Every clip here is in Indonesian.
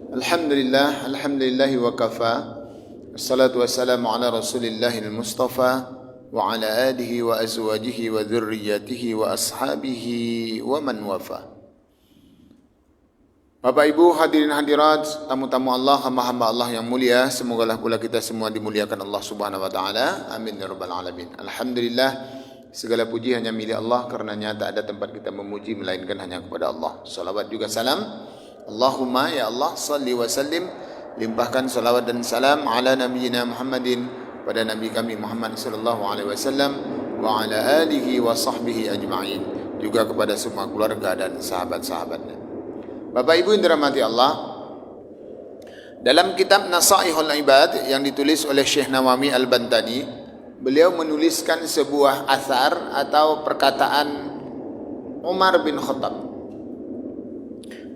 Alhamdulillah wa kafa. Wassalatu wassalamu ala Rasulillahil Mustafa wa ala alihi wa azwajihi wa dzurriyyatihi wa ashabihi wa man wafa. Bapak Ibu hadirin hadirat, tamu-tamu Allah, hamba-hamba Allah yang mulia, semoga pula kita semua dimuliakan Allah Subhanahu wa taala. Amin ya rabbal alamin. Alhamdulillah, segala puji hanya milik Allah, karenanya tak ada tempat kita memuji melainkan hanya kepada Allah. Salawat juga salam, Allahumma ya Allah salli wa sallim, limpahkan salawat dan salam ala nabiyyina Muhammadin, pada nabi kami Muhammad sallallahu alaihi wasallam, wa ala alihi wa sahbihi ajma'in, juga kepada semua keluarga dan sahabat-sahabatnya. Bapak Ibu yang dirahmati Allah, dalam kitab Nasaihul Ibad yang ditulis oleh Syekh Nawawi Al-Bantani, beliau menuliskan sebuah athar atau perkataan Umar bin Khattab.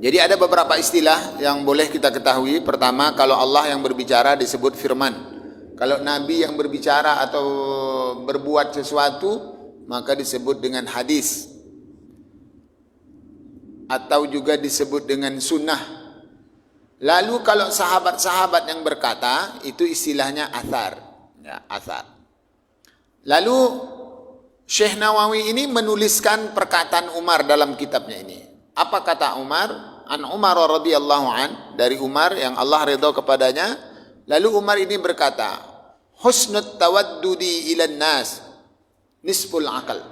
Jadi ada beberapa istilah yang boleh kita ketahui. Pertama, kalau Allah yang berbicara disebut firman. Kalau Nabi yang berbicara atau berbuat sesuatu maka disebut dengan hadis, atau juga disebut dengan sunnah. Lalu kalau sahabat-sahabat yang berkata, itu istilahnya athar, ya, athar. Lalu Syekh Nawawi ini menuliskan perkataan Umar dalam kitabnya ini. Apa kata Umar? An Umar radhiyallahu an, dari Umar yang Allah ridha kepadanya. Lalu Umar ini berkata, husnut tawaddudi ilan nas nisful akal.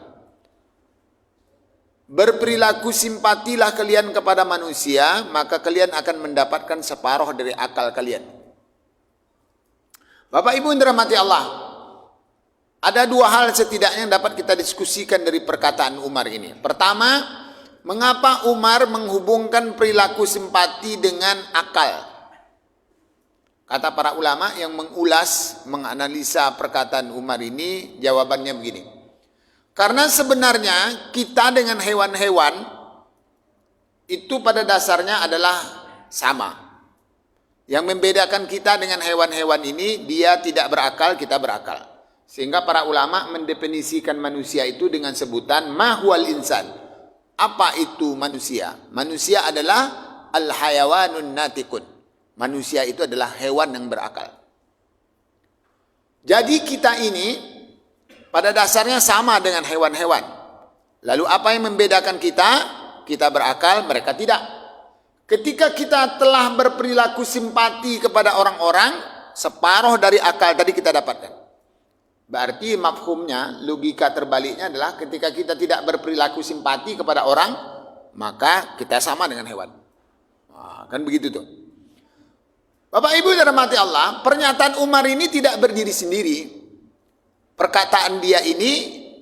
Berperilaku simpatilah kalian kepada manusia, maka kalian akan mendapatkan separuh dari akal kalian. Bapak Ibu yang dirahmati Allah, ada dua hal setidaknya yang dapat kita diskusikan dari perkataan Umar ini. Pertama, mengapa Umar menghubungkan perilaku simpati dengan akal? Kata para ulama yang mengulas, menganalisa perkataan Umar ini, jawabannya begini. Karena sebenarnya kita dengan hewan-hewan itu pada dasarnya adalah sama. Yang membedakan kita dengan hewan-hewan ini, dia tidak berakal, kita berakal. Sehingga para ulama mendefinisikan manusia itu dengan sebutan mahwal insan. Apa itu manusia? Manusia adalah al-hayawanun natikun. Manusia itu adalah hewan yang berakal. Jadi kita ini pada dasarnya sama dengan hewan-hewan. Lalu apa yang membedakan kita? Kita berakal, mereka tidak. Ketika kita telah berperilaku simpati kepada orang-orang, separuh dari akal tadi kita dapatkan. Berarti mafhumnya, logika terbaliknya adalah ketika kita tidak berperilaku simpati kepada orang, maka kita sama dengan hewan. Nah, kan begitu tuh. Bapak Ibu yang dirahmati Allah, pernyataan Umar ini tidak berdiri sendiri. Perkataan dia ini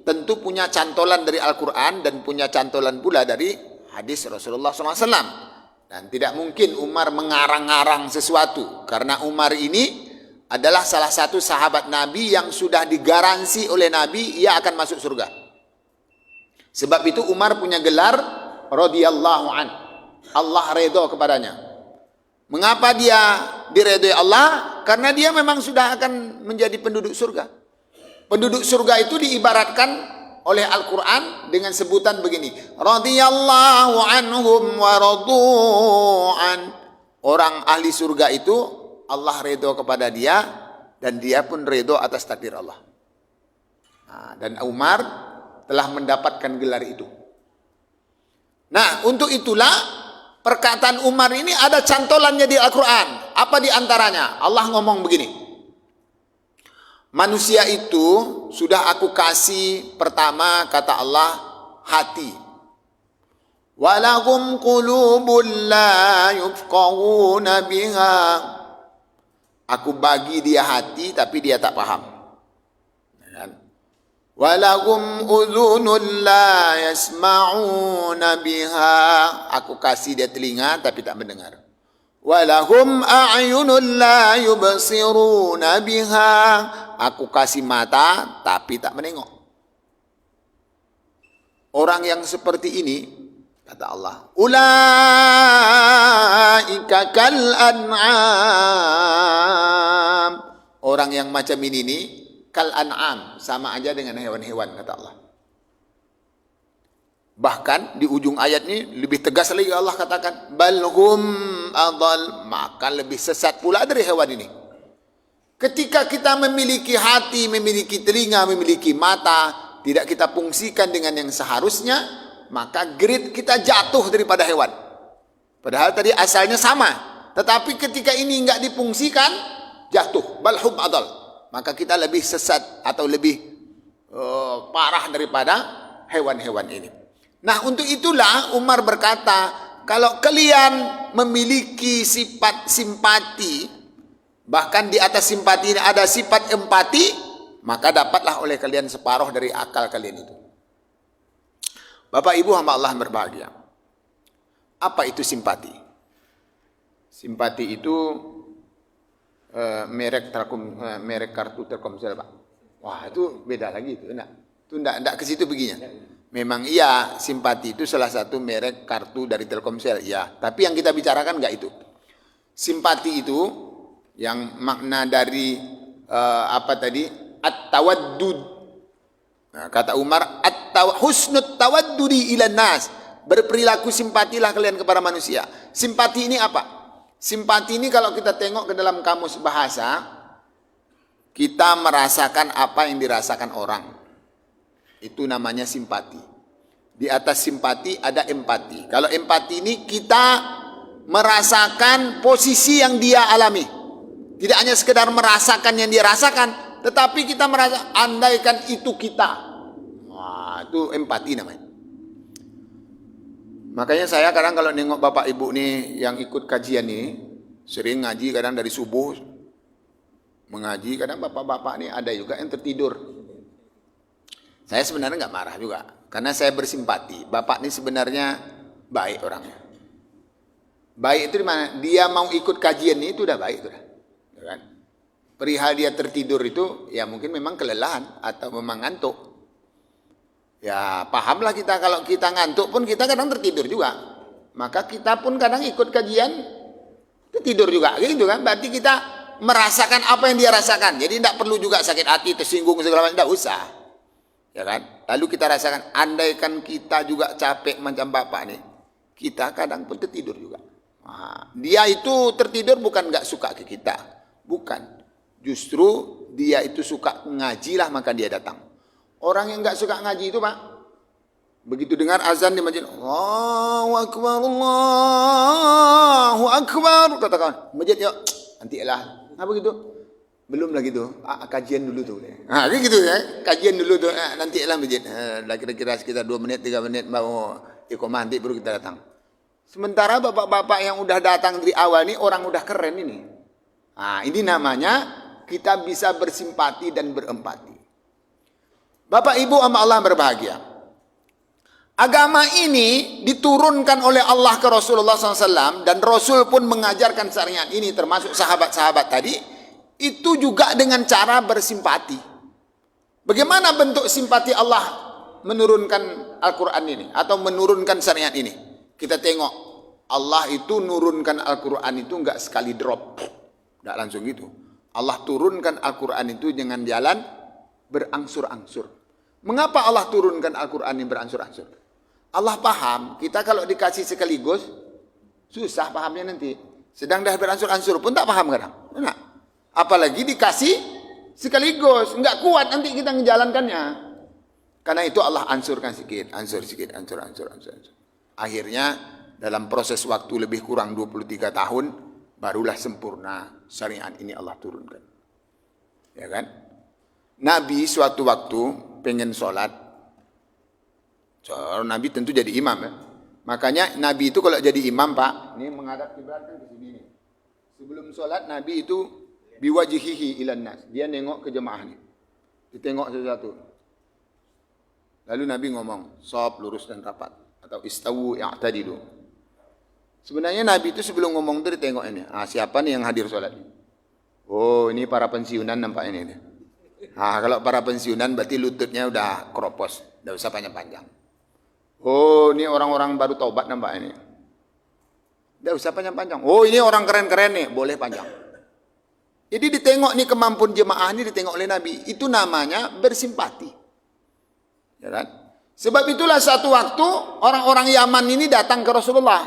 tentu punya cantolan dari Al-Quran dan punya cantolan pula dari hadis Rasulullah SAW. Dan tidak mungkin Umar mengarang-arang sesuatu, karena Umar ini adalah salah satu sahabat Nabi yang sudah digaransi oleh Nabi ia akan masuk surga. Sebab itu Umar punya gelar radhiyallahu an. Allah redha kepadanya. Mengapa dia diredai Allah? Karena dia memang sudah akan menjadi penduduk surga. Penduduk surga itu diibaratkan oleh Al-Quran dengan sebutan begini. Radhiyallahu anhum wa radu'an. Orang ahli surga itu Allah redha kepada dia dan dia pun redha atas takdir Allah. Nah, dan Umar telah mendapatkan gelar itu. Nah, untuk itulah perkataan Umar ini ada cantolannya di Al-Quran. Apa di antaranya? Allah ngomong begini. Manusia itu sudah aku kasih, pertama kata Allah, hati. Walahum qulubun la yufqahuna biha. Aku bagi dia hati tapi dia tak paham. Walahum udhunun la yasma'una biha. Aku kasih dia telinga tapi tak mendengar. Walahum a'yunun la yubsiruna biha. Aku kasih mata tapi tak menengok. Orang yang seperti ini, kata Allah, ulaika kal an'am. Orang yang macam ini kal an'am, sama aja dengan hewan-hewan, kata Allah. Bahkan di ujung ayat ini lebih tegas lagi Allah katakan, balhum adal, maka lebih sesat pula dari hewan ini. Ketika kita memiliki hati, memiliki telinga, memiliki mata, tidak kita fungsikan dengan yang seharusnya, maka grade kita jatuh daripada hewan. Padahal tadi asalnya sama, tetapi ketika ini enggak difungsikan, jatuh, balhum adal. Maka kita lebih sesat atau lebih parah daripada hewan-hewan ini. Nah, untuk itulah Umar berkata, kalau kalian memiliki sifat simpati, bahkan di atas simpati ini ada sifat empati, maka dapatlah oleh kalian separuh dari akal kalian itu. Bapak Ibu hamba Allah berbahagia. Apa itu simpati? Simpati itu merek kartu Telkomsel, Pak. Wah, itu beda lagi itu. Itu enggak ke situ begini. Memang iya, simpati itu salah satu merek kartu dari Telkomsel, iya. Tapi yang kita bicarakan enggak itu. Simpati itu yang makna dari at-tawaddud. Nah, kata Umar, husnut tawaddudi ilan nas. Berperilaku simpatilah kalian kepada manusia. Simpati ini apa? Simpati ini kalau kita tengok ke dalam kamus bahasa, kita merasakan apa yang dirasakan orang. Itu namanya simpati. Di atas simpati ada empati. Kalau empati ini kita merasakan posisi yang dia alami. Tidak hanya sekedar merasakan yang dia rasakan, tetapi kita merasa andaikan itu kita. Wah, itu empati namanya. Makanya saya kadang kalau nengok bapak ibu nih yang ikut kajian nih, sering ngaji kadang dari subuh mengaji, kadang bapak-bapak nih ada juga yang tertidur. Saya sebenarnya nggak marah juga, karena saya bersimpati. Bapak ini sebenarnya baik orangnya. Baik itu di mana? Dia mau ikut kajian ini itu udah baik sudah. Ya kan? Perihal dia tertidur itu, ya mungkin memang kelelahan atau memang ngantuk. Ya pahamlah kita kalau kita ngantuk pun kita kadang tertidur juga. Maka kita pun kadang ikut kajian tertidur juga, gitu kan? Berarti kita merasakan apa yang dia rasakan. Jadi tidak perlu juga sakit hati, tersinggung segala macam, tidak usah. Ya kan? Lalu kita rasakan, andaikan kita juga capek macam bapak nih, kita kadang pun tertidur juga. Nah, dia itu tertidur bukan nggak suka ke kita, bukan. Justru dia itu suka ngaji lah maka dia datang. Orang yang nggak suka ngaji itu Pak, begitu dengar azan di masjid, Allahu Akbar, Allahu Akbar, katakan masjid yuk, nanti lah, apa gitu? Belum lagi tuh, kajian dulu tuh. Nah, gitu ya, kajian dulu tuh, nanti lah masjid. Kira-kira sekitar 2 menit, 3 menit mau iqamah nanti baru kita datang. Sementara bapak-bapak yang udah datang dari awal ini orang udah keren ini. Nah, ini namanya kita bisa bersimpati dan berempati. Bapak Ibu sama Allah berbahagia. Agama ini diturunkan oleh Allah ke Rasulullah SAW dan Rasul pun mengajarkan syariat ini termasuk sahabat-sahabat tadi. Itu juga dengan cara bersimpati. Bagaimana bentuk simpati Allah menurunkan Al-Quran ini atau menurunkan syariat ini? Kita tengok Allah itu nurunkan Al-Quran itu enggak sekali drop, enggak langsung gitu. Allah turunkan Al-Quran itu dengan jalan berangsur-angsur. Mengapa Allah turunkan Al-Quran ini berangsur-angsur? Allah paham kita kalau dikasih sekaligus susah pahamnya nanti. Sedang dah berangsur-angsur pun tak paham kadang. Enak. Apalagi dikasih sekaligus, enggak kuat nanti kita menjalankannya. Karena itu Allah ansurkan sedikit, ansur. Akhirnya dalam proses waktu lebih kurang 23 tahun, barulah sempurna syariat ini Allah turunkan. Ya kan? Nabi suatu waktu pengen sholat, Nabi tentu jadi imam ya. Makanya Nabi itu kalau jadi imam Pak, ini menghadap kiblat kan ke sini. Sebelum sholat Nabi itu biwajihihi ilan nas. Dia nengok ke jemaah ni. Ditengok sesuatu. Lalu Nabi ngomong, "Shop lurus dan rapat." Atau istawu i'tadilu. Sebenarnya Nabi itu sebelum ngomong itu ditengok ini. Siapa nih yang hadir sholat ini? Oh, ini para pensiunan nampaknya ini. Kalau para pensiunan berarti lututnya udah keropos. Tidak usah panjang-panjang. Oh, ini orang-orang baru taubat nampaknya ini. Tidak usah panjang-panjang. Oh, ini orang keren-keren nih. Boleh panjang. Jadi ditengok nih kemampuan jemaah ini ditengok oleh Nabi. Itu namanya bersimpati. Ya kan? Sebab itulah suatu waktu orang-orang Yaman ini datang ke Rasulullah.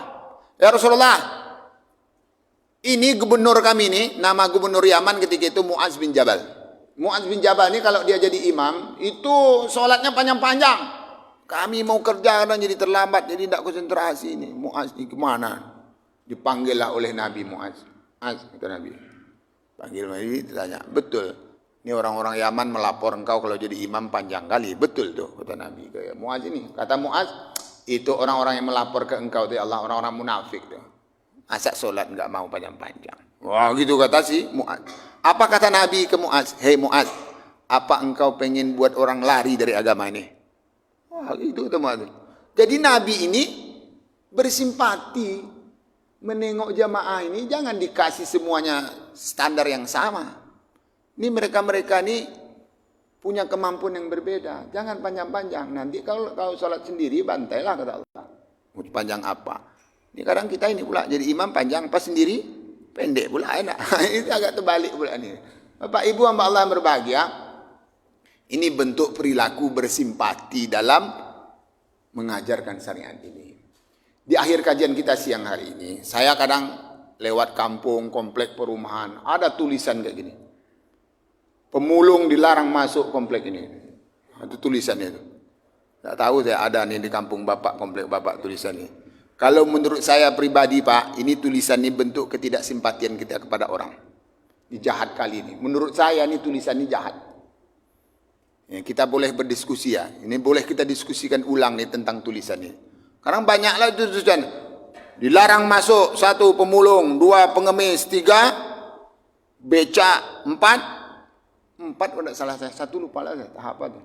Ya Rasulullah, ini gubernur kami ini, nama gubernur Yaman ketika itu Mu'az bin Jabal. Mu'az bin Jabal ini kalau dia jadi imam, itu sholatnya panjang-panjang. Kami mau kerja dan jadi terlambat, jadi tidak konsentrasi ini. Mu'az ini kemana? Dipanggillah oleh Nabi Mu'az. Mu'az, kata Nabi. Panggil Nabi, ditanya, betul. Ini orang-orang Yaman melapor engkau kalau jadi imam panjang kali. Betul tuh, kata Nabi. Mu'az ini, kata Mu'az, itu orang-orang yang melapor ke engkau, ya Allah, orang-orang munafik tuh. Asak solat enggak mau panjang-panjang. Wah, gitu kata si Mu'az. Apa kata Nabi ke Mu'az? Hei Mu'az, apa engkau pengen buat orang lari dari agama ini? Wah, gitu kata Mu'az. Jadi Nabi ini bersimpati menengok jamaah ini, jangan dikasih semuanya standar yang sama. Ini mereka-mereka ini punya kemampuan yang berbeda. Jangan panjang-panjang. Nanti kalau sholat sendiri, bantailah kata Allah. Mau panjang apa? Ini kadang kita ini pula jadi imam panjang, pas sendiri pendek pula enak. Ini agak terbalik pula ini. Bapak Ibu hamba Allah yang berbahagia, ini bentuk perilaku bersimpati dalam mengajarkan syariat ini. Di akhir kajian kita siang hari ini, saya kadang lewat kampung, komplek perumahan, ada tulisan kayak gini. Pemulung dilarang masuk komplek ini. Itu tulisannya itu. Tak tahu saya ada nih di kampung Bapak, komplek Bapak tulisan ini. Kalau menurut saya pribadi Pak, ini tulisan ini bentuk ketidaksimpatian kita kepada orang. Ini jahat kali ini. Menurut saya ini tulisan ini jahat. Ya, kita boleh berdiskusi ya. Ini boleh kita diskusikan ulang nih tentang tulisan ini. Karena banyaklah itu tulisan. Dilarang masuk 1 pemulung, 2 pengemis, 3 becak, 4 kalau tidak salah saya, 1 lupa lah saya, apa tuh.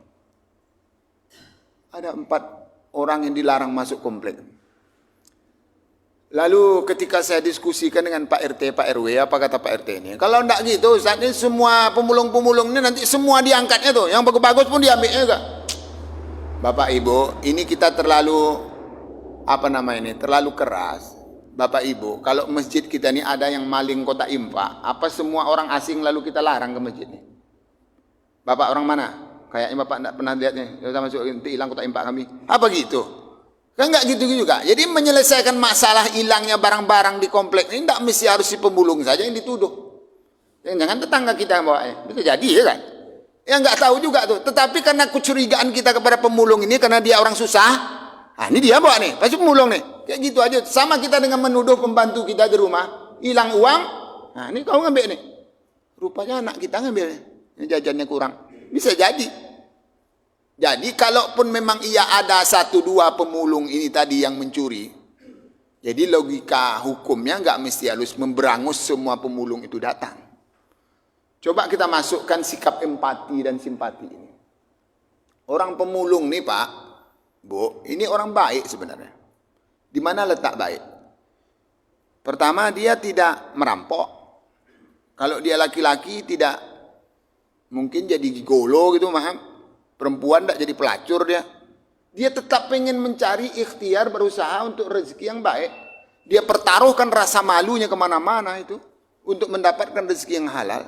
Ada 4 orang yang dilarang masuk komplek. Lalu ketika saya diskusikan dengan Pak RT, Pak RW, apa kata Pak RT ini? Kalau tidak gitu, Ustaz, ini semua pemulung-pemulung ini nanti semua diangkatnya tuh. Yang bagus-bagus pun diambilnya juga. Bapak Ibu, ini kita terlalu, terlalu keras. Bapak Ibu, kalau masjid kita ini ada yang maling kotak infak, apa semua orang asing lalu kita larang ke masjid ini? Bapak orang mana? Kayaknya Bapak tidak pernah lihatnya. Kita masuk nanti hilang kotak infak kami. Apa gitu? Kan enggak gitu juga. Jadi menyelesaikan masalah hilangnya barang-barang di komplek ini tidak mesti harus si pemulung saja yang dituduh. Jangan tetangga kita yang bawanya. Bisa jadi ya kan? Ya enggak tahu juga tuh. Tetapi karena kecurigaan kita kepada pemulung ini karena dia orang susah. Ah ini dia bawa nih, pasti pemulung nih. Kayak gitu aja. Sama kita dengan menuduh pembantu kita di rumah hilang uang. Nah ini kau ngambil nih. Rupanya anak kita ngambilnya. Ini jajannya kurang. Bisa jadi. Jadi kalaupun memang ia ada 1-2 pemulung ini tadi yang mencuri. Jadi logika hukumnya enggak mesti harus memberangus semua pemulung itu datang. Coba kita masukkan sikap empati dan simpati ini. Orang pemulung nih Pak, Bu, ini orang baik sebenarnya. Di mana letak baik? Pertama dia tidak merampok. Kalau dia laki-laki tidak mungkin jadi gigolo gitu, paham? Perempuan tidak jadi pelacur dia. Dia tetap pengen mencari ikhtiar, berusaha untuk rezeki yang baik. Dia pertaruhkan rasa malunya kemana-mana itu untuk mendapatkan rezeki yang halal.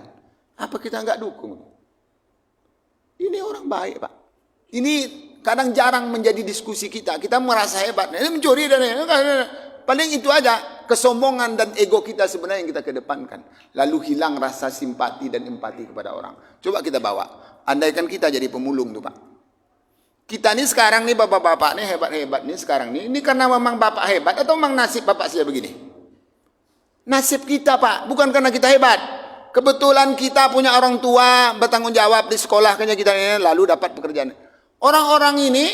Apa kita nggak dukung? Ini orang baik Pak. Ini kadang jarang menjadi diskusi kita. Kita merasa hebat. Ini mencuri dan paling itu aja. Kesombongan dan ego kita sebenarnya yang kita kedepankan. Lalu hilang rasa simpati dan empati kepada orang. Coba kita bawa. Andaikan kita jadi pemulung tuh Pak. Kita nih sekarang nih bapak-bapak nih hebat-hebat nih sekarang nih. Ini karena memang bapak hebat atau memang nasib bapak saya begini? Nasib kita Pak. Bukan karena kita hebat. Kebetulan kita punya orang tua bertanggung jawab di sekolah kayaknya kita ini lalu dapat pekerjaan. Orang-orang ini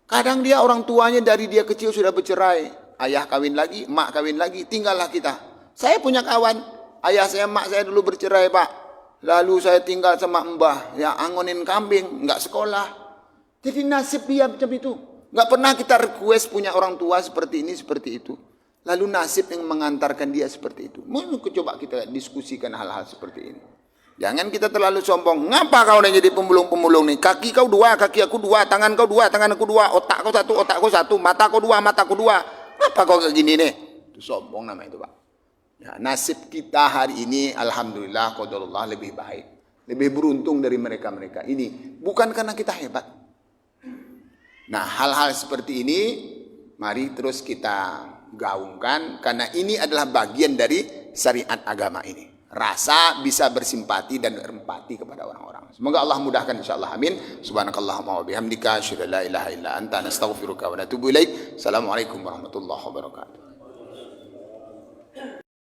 kadang dia orang tuanya dari dia kecil sudah bercerai. Ayah kawin lagi, mak kawin lagi, tinggallah kita. Saya punya kawan, ayah saya, mak saya dulu bercerai Pak. Lalu saya tinggal sama mbah, yang angonin kambing, enggak sekolah. Jadi nasib dia macam itu. Enggak pernah kita request punya orang tua seperti ini, seperti itu. Lalu nasib yang mengantarkan dia seperti itu. Mungkin coba kita diskusikan hal-hal seperti ini. Jangan kita terlalu sombong. Ngapa kau udah jadi pemulung-pemulung nih? Kaki kau 2, kaki aku 2, tangan kau 2, tangan aku 2, otak kau 1, otakku 1, mata kau 2, mataku 2. Apa kau kayak gini nih? Itu sombong namanya itu Pak. Ya, nasib kita hari ini alhamdulillah qadarullah lebih baik. Lebih beruntung dari mereka-mereka ini. Bukan karena kita hebat. Nah, hal-hal seperti ini mari terus kita gaungkan karena ini adalah bagian dari syariat agama ini. Rasa bisa bersimpati dan berempati kepada orang-orang. Semoga Allah mudahkan insyaallah. Amin. Subhanakallahumma wa bihamdika asyhadu an la ilaha illa anta nastaghfiruka wa natubu ilaik. Assalamualaikum warahmatullahi wabarakatuh.